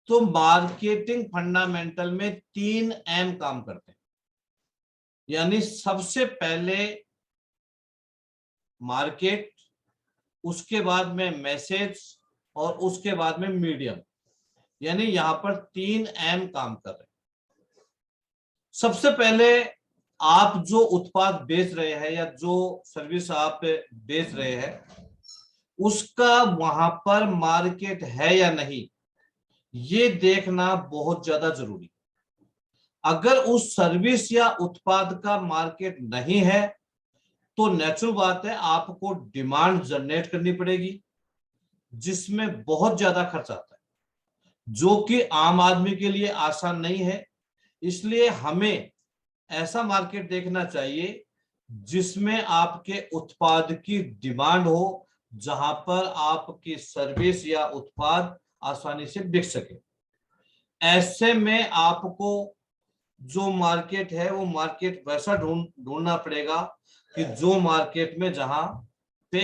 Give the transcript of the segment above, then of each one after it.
तो marketing fundamental में 3 M काम करते हैं। यानी सबसे पहले मार्केट, उसके बाद में मैसेज और उसके बाद में मीडियम। यानी यहां पर 3M काम कर रहे हैं। सबसे पहले आप जो उत्पाद बेच रहे हैं या जो सर्विस आप बेच रहे हैं उसका वहां पर मार्केट है या नहीं, ये देखना बहुत ज्यादा जरूरी। अगर उस सर्विस या उत्पाद का मार्केट नहीं है तो नेचुरल बात है आपको डिमांड जनरेट करनी पड़ेगी, जिसमें बहुत ज्यादा खर्च आता है, जो कि आम आदमी के लिए आसान नहीं है। इसलिए हमें ऐसा मार्केट देखना चाहिए जिसमें आपके उत्पाद की डिमांड हो, जहां पर आपकी सर्विस या उत्पाद आसानी से बिक सके। ऐसे में आपको जो मार्केट है वो मार्केट वैसा ढूंढना पड़ेगा कि जो मार्केट में जहां पे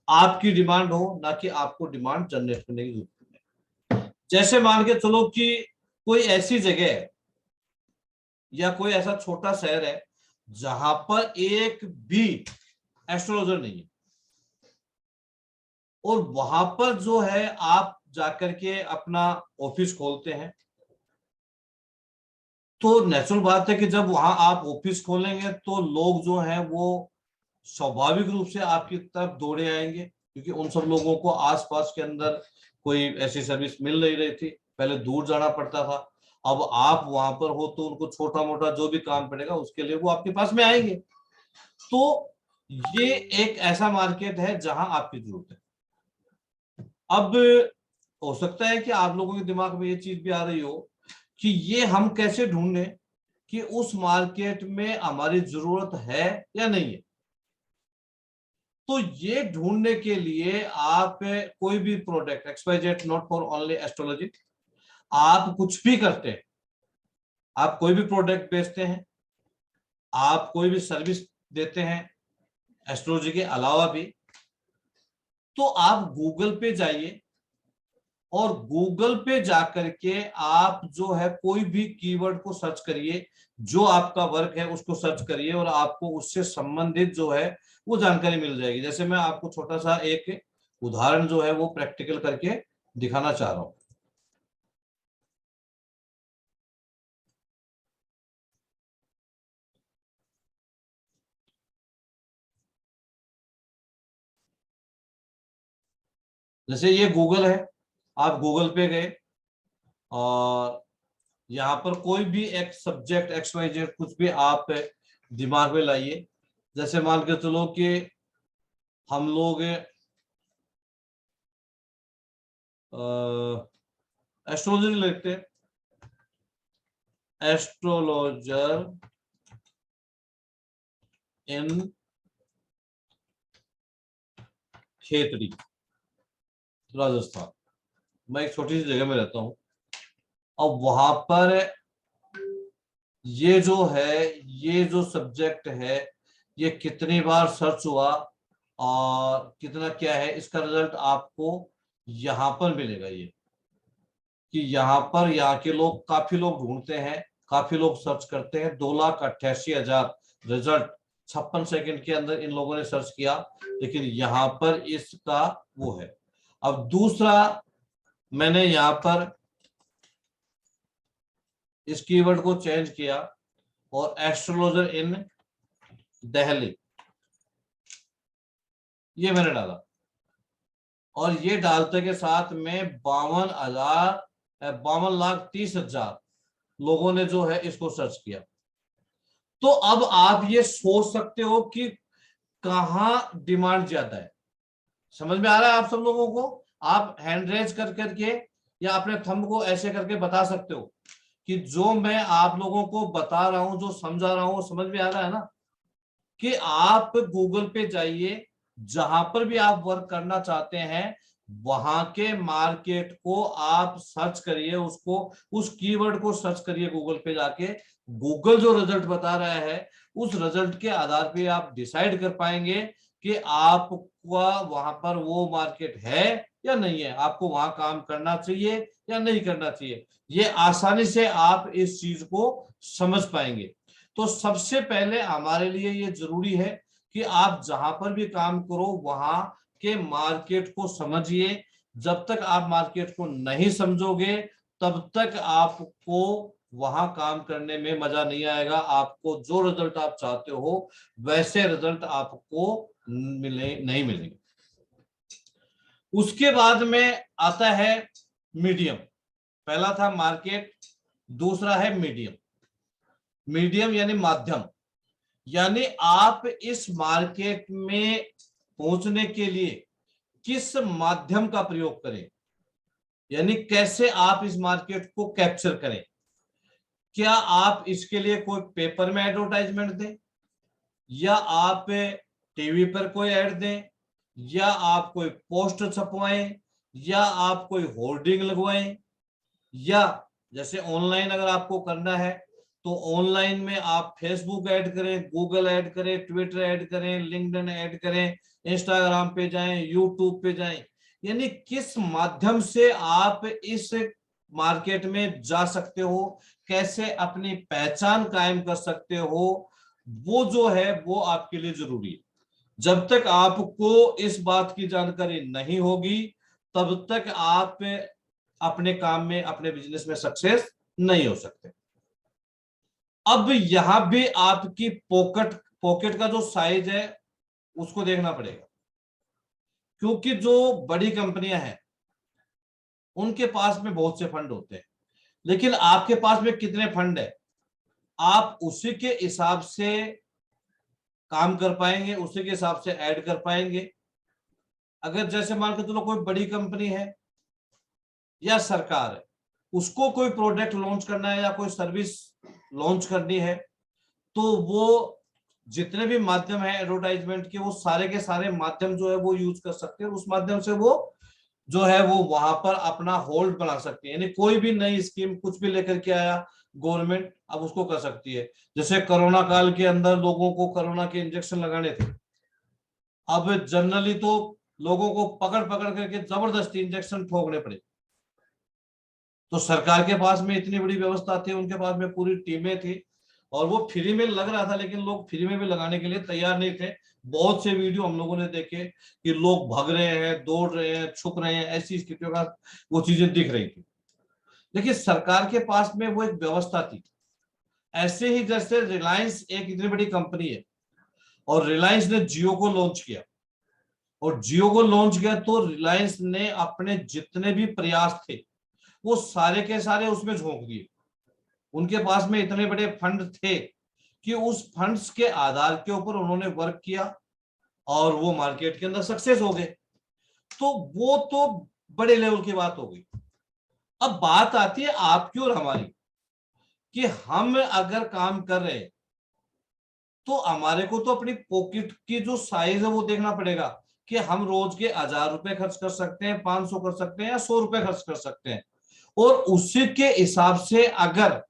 आपकी डिमांड हो, ना कि आपको डिमांड जनरेट करने की जरूरत है। जैसे मान के चलो कि कोई ऐसी जगह है या कोई ऐसा छोटा शहर है जहां पर एक भी एस्ट्रोलॉजर नहीं है, और वहां पर जो है आप जाकर के अपना ऑफिस खोलते हैं, तो नेचुरल बात है कि जब वहां आप ऑफिस खोलेंगे तो लोग जो हैं वो स्वाभाविक रूप से आपकी तरफ दौड़े आएंगे, क्योंकि उन सब लोगों को आसपास के अंदर कोई ऐसी सर्विस मिल नहीं रही थी, पहले दूर जाना पड़ता था। अब आप वहां पर हो तो उनको छोटा मोटा जो भी काम पड़ेगा उसके लिए वो आपके पास में आएंगे। तो ये एक ऐसा मार्केट है जहां आपकी जरूरत है। अब हो सकता है कि आप लोगों के दिमाग में ये चीज भी आ रही हो कि ये हम कैसे ढूंढे कि उस मार्केट में हमारी जरूरत है या नहीं है। तो ये ढूंढने के लिए आप कोई भी product XYZ, not for only astrology, आप कुछ भी करते हैं, आप कोई भी प्रोडक्ट बेचते हैं, आप कोई भी सर्विस देते हैं एस्ट्रोलॉजी के अलावा भी, तो आप गूगल पे जाइए और गूगल पे जाकर के आप जो है कोई भी कीवर्ड को सर्च करिए, जो आपका वर्क है उसको सर्च करिए और आपको उससे संबंधित जो है वो जानकारी मिल जाएगी। जैसे मैं आपको छोटा सा एक उदाहरण जो है वो प्रैक्टिकल करके दिखाना चाह रहा हूं। जैसे ये गूगल है, आप गूगल पे गए और यहाँ पर कोई भी एक सब्जेक्ट XYZ कुछ भी आप दिमाग में लाइए। जैसे मान के चलो कि हम लोग एस्ट्रोलॉजर लिखते हैं, एस्ट्रोलॉजर इन खेतड़ी राजस्थान। मैं एक छोटी सी जगह में रहता हूं। अब वहां पर ये जो है, ये जो सब्जेक्ट है, ये कितनी बार सर्च हुआ और कितना क्या है, इसका रिजल्ट आपको यहां पर मिलेगा। ये कि यहाँ पर यहाँ के लोग, काफी लोग ढूंढते हैं, काफी लोग सर्च करते हैं। 2,88,000 रिजल्ट 56 सेकंड के अंदर इन लोगों ने सर्च किया, लेकिन यहाँ पर इसका वो है। अब दूसरा, मैंने यहाँ पर इस कीवर्ड को चेंज किया और एस्ट्रोलॉजर इन दिल्ली ये मैंने डाला, और ये डालते के साथ में 52,30,000 लोगों ने जो है इसको सर्च किया। तो अब आप ये सोच सकते हो कि कहां डिमांड ज्यादा है। समझ में आ रहा है आप सब लोगों को? आप हैंड रेज कर करके या अपने थंब को ऐसे करके बता सकते हो कि जो मैं आप लोगों को बता रहा हूं, जो समझा रहा हूं, समझ में आ रहा है ना? कि आप गूगल पे जाइए, जहां पर भी आप वर्क करना चाहते हैं वहां के मार्केट को आप सर्च करिए, उसको, उस कीवर्ड को सर्च करिए गूगल पे जाके। गूगल जो रिजल्ट बता रहा है उस रिजल्ट के आधार पे आप डिसाइड कर पाएंगे कि आपका वहां पर वो मार्केट है या नहीं है, आपको वहां काम करना चाहिए या नहीं करना चाहिए, ये आसानी से आप इस चीज को समझ पाएंगे। तो सबसे पहले हमारे लिए ये जरूरी है कि आप जहां पर भी काम करो वहां के मार्केट को समझिए। जब तक आप मार्केट को नहीं समझोगे तब तक आपको वहां काम करने में मजा नहीं आएगा। आपको जो रिजल्ट आप चाहते हो वैसे रिजल्ट आपको नहीं मिलेंगे। उसके बाद में आता है मीडियम। पहला था मार्केट, दूसरा है मीडियम। मीडियम यानी माध्यम, यानी आप इस मार्केट में पहुंचने के लिए किस माध्यम का प्रयोग करें, यानी कैसे आप इस मार्केट को कैप्चर करें। क्या आप इसके लिए कोई पेपर में एडवर्टाइजमेंट दें, या आप टीवी पर कोई ऐड दें, या आप कोई पोस्ट छपवाएं, या आप कोई होर्डिंग लगवाएं, या जैसे ऑनलाइन अगर आपको करना है तो ऑनलाइन में आप फेसबुक ऐड करें, गूगल ऐड करें, ट्विटर ऐड करें, लिंक्डइन ऐड करें, इंस्टाग्राम पे जाएं, यूट्यूब पे जाएं। यानी किस माध्यम से आप इस मार्केट में जा सकते हो, कैसे अपनी पहचान कायम कर सकते हो, वो जो है वो आपके लिए जरूरी है। जब तक आपको इस बात की जानकारी नहीं होगी तब तक आप अपने काम में, अपने बिजनेस में सक्सेस नहीं हो सकते। अब यहां भी आपकी पॉकेट पॉकेट का जो साइज है उसको देखना पड़ेगा, क्योंकि जो बड़ी कंपनियां हैं उनके पास में बहुत से फंड होते हैं, लेकिन आपके पास में कितने फंड है आप उसी के हिसाब से काम कर पाएंगे, उसी के हिसाब से ऐड कर पाएंगे। अगर जैसे मान के चलो कोई बड़ी कंपनी है या सरकार है, उसको कोई प्रोडक्ट लॉन्च करना है या कोई सर्विस लॉन्च करनी है, तो वो जितने भी माध्यम है एडवर्टाइजमेंट के वो सारे के सारे माध्यम जो है वो यूज कर सकते हैं। उस माध्यम से वो जो है वो वहां पर अपना होल्ड बना सकते हैं। यानी कोई भी नई स्कीम कुछ भी लेकर के आया गवर्नमेंट, अब उसको कर सकती है। जैसे कोरोना काल के अंदर लोगों को कोरोना के इंजेक्शन लगाने थे, अब जनरली तो लोगों को पकड़ पकड़ करके जबरदस्ती इंजेक्शन ठोकने पड़े, तो सरकार के पास में इतनी बड़ी व्यवस्था थी, उनके पास में पूरी टीमें थी और वो फ्री में लग रहा था, लेकिन लोग फ्री में भी लगाने के लिए तैयार नहीं थे। बहुत से वीडियो हम लोगों ने देखे कि लोग भाग रहे हैं, दौड़ रहे हैं, छुप रहे हैं, ऐसी स्थितियों का वो चीजें दिख रही थी। लेकिन सरकार के पास में वो एक व्यवस्था थी। ऐसे ही जैसे रिलायंस एक इतनी बड़ी कंपनी है और रिलायंस ने जियो को लॉन्च किया, और जियो को लॉन्च किया तो रिलायंस ने अपने जितने भी प्रयास थे वो सारे के सारे उसमें झोंक दिए। उनके पास में इतने बड़े फंड थे कि उस फंड्स के आधार के ऊपर उन्होंने वर्क किया और वो मार्केट के अंदर सक्सेस हो गए। तो वो तो बड़े लेवल की बात हो गई। अब बात आती है आपकी और हमारी, कि हम अगर काम कर रहे हैं तो हमारे को तो अपनी पॉकेट की जो साइज है वो देखना पड़ेगा कि हम रोज के 1000 रुपए खर्च कर सकते हैं, 500 कर सकते हैं, या 100 रुपए खर्च कर सकते हैं। और उसी के हिसाब से अगर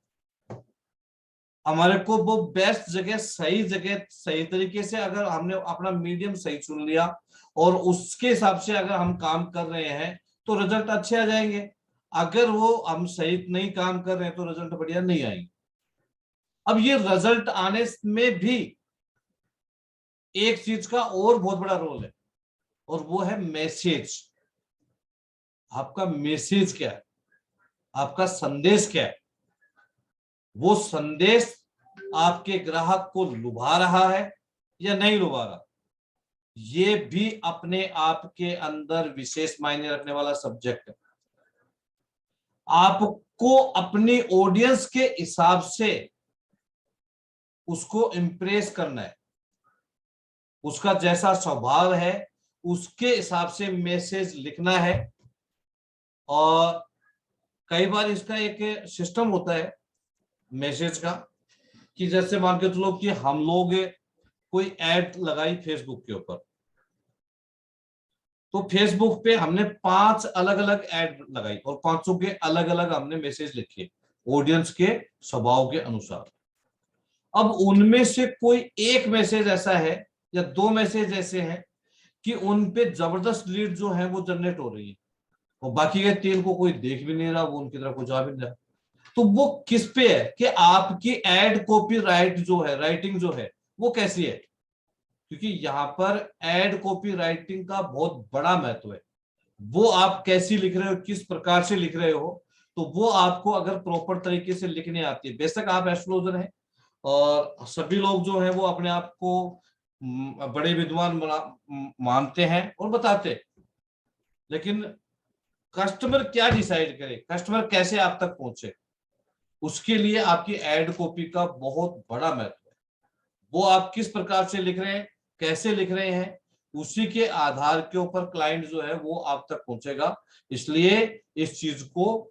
हमारे को वो बेस्ट जगह, सही जगह, सही तरीके से अगर हमने अपना मीडियम सही चुन लिया और उसके हिसाब से अगर हम काम कर रहे हैं तो रिजल्ट अच्छे आ जाएंगे। अगर वो हम सही नहीं काम कर रहे हैं तो रिजल्ट बढ़िया नहीं आएंगे। अब ये रिजल्ट आने में भी एक चीज का और बहुत बड़ा रोल है, और वो है मैसेज। आपका मैसेज क्या है, आपका संदेश क्या है, वो संदेश आपके ग्राहक को लुभा रहा है या नहीं लुभा रहा, ये भी अपने आप के अंदर विशेष मायने रखने वाला सब्जेक्ट है। आपको अपनी ऑडियंस के हिसाब से उसको इंप्रेस करना है, उसका जैसा स्वभाव है उसके हिसाब से मैसेज लिखना है। और कई बार इसका एक सिस्टम होता है मैसेज का, कि जैसे मान के चलो कि हम लोग कोई ऐड लगाई फेसबुक के ऊपर, तो फेसबुक पे हमने 5 अलग अलग ऐड लगाई और 500 के अलग अलग हमने मैसेज लिखे ऑडियंस के स्वभाव के अनुसार। अब उनमें से कोई एक मैसेज ऐसा है या 2 मैसेज ऐसे हैं कि उन पे जबरदस्त लीड जो है वो जनरेट हो रही है, और बाकी के 3 को कोई देख भी नहीं रहा, वो उनकी तरफ कोई जा भी नहीं रहा। तो वो किस पे है कि आपकी एड कॉपी राइट जो है, राइटिंग जो है वो कैसी है, क्योंकि यहाँ पर एड कॉपी राइटिंग का बहुत बड़ा महत्व है। वो आप कैसी लिख रहे हो, किस प्रकार से लिख रहे हो, तो वो आपको अगर प्रॉपर तरीके से लिखने आती है, बेशक आप एस्ट्रोलॉजर हैं और सभी लोग जो है वो अपने आप को बड़े विद्वान मानते हैं और बताते हैं, लेकिन कस्टमर क्या डिसाइड करे, कस्टमर कैसे आप तक पहुंचे, उसके लिए आपकी एड कॉपी का बहुत बड़ा महत्व है। वो आप किस प्रकार से लिख रहे हैं, कैसे लिख रहे हैं, उसी के आधार के ऊपर क्लाइंट जो है वो आप तक पहुंचेगा। इसलिए इस चीज को